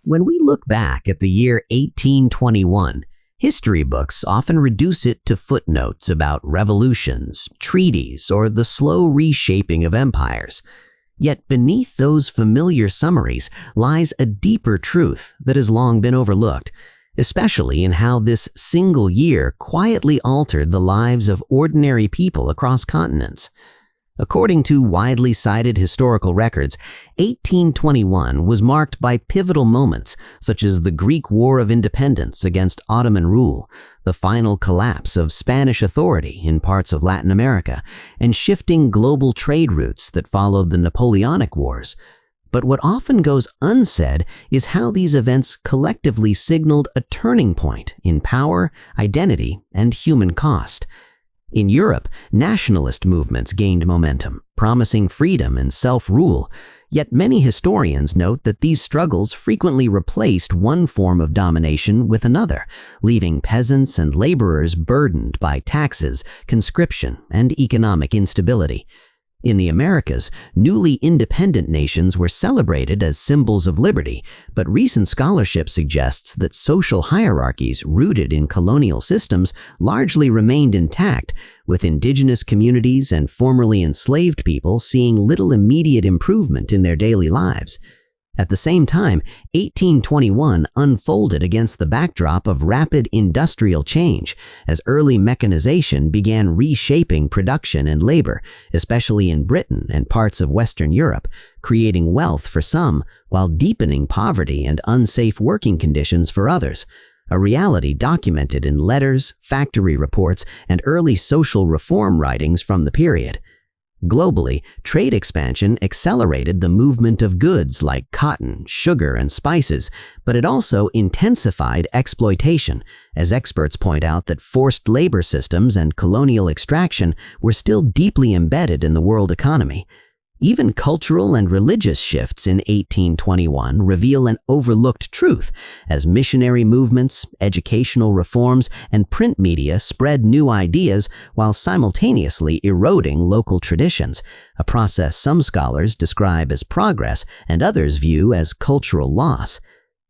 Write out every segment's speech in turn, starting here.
When we look back at the year 1821, history books often reduce it to footnotes about revolutions, treaties, or the slow reshaping of empires. Yet beneath those familiar summaries lies a deeper truth that has long been overlooked, especially in how this single year quietly altered the lives of ordinary people across continents. According to widely cited historical records, 1821 was marked by pivotal moments such as the Greek War of Independence against Ottoman rule, the final collapse of Spanish authority in parts of Latin America, and shifting global trade routes that followed the Napoleonic Wars. But what often goes unsaid is how these events collectively signaled a turning point in power, identity, and human cost. In Europe, nationalist movements gained momentum, promising freedom and self-rule, yet many historians note that these struggles frequently replaced one form of domination with another, leaving peasants and laborers burdened by taxes, conscription, and economic instability. In the Americas, newly independent nations were celebrated as symbols of liberty, but recent scholarship suggests that social hierarchies rooted in colonial systems largely remained intact, with indigenous communities and formerly enslaved people seeing little immediate improvement in their daily lives. At the same time, 1821 unfolded against the backdrop of rapid industrial change, as early mechanization began reshaping production and labor, especially in Britain and parts of Western Europe, creating wealth for some while deepening poverty and unsafe working conditions for others, a reality documented in letters, factory reports, and early social reform writings from the period. Globally, trade expansion accelerated the movement of goods like cotton, sugar, and spices, but it also intensified exploitation, as experts point out that forced labor systems and colonial extraction were still deeply embedded in the world economy. Even cultural and religious shifts in 1821 reveal an overlooked truth, as missionary movements, educational reforms, and print media spread new ideas while simultaneously eroding local traditions, a process some scholars describe as progress and others view as cultural loss.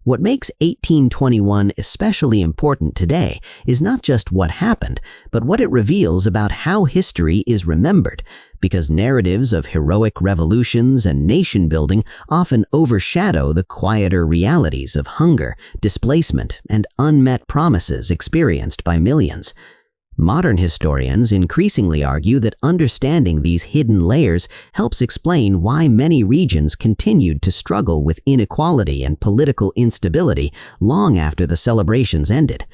What makes 1821 especially important today is not just what happened, but what it reveals about how history is remembered, because narratives of heroic revolutions and nation-building often overshadow the quieter realities of hunger, displacement, and unmet promises experienced by millions. Modern historians increasingly argue that understanding these hidden layers helps explain why many regions continued to struggle with inequality and political instability long after the celebrations ended.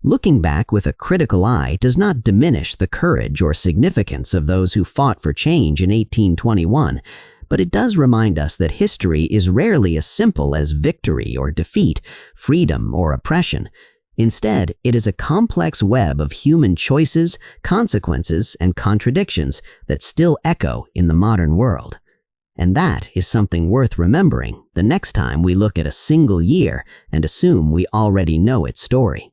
Looking back with a critical eye does not diminish the courage or significance of those who fought for change in 1821, but it does remind us that history is rarely as simple as victory or defeat, freedom or oppression. Instead, it is a complex web of human choices, consequences, and contradictions that still echo in the modern world. And that is something worth remembering the next time we look at a single year and assume we already know its story.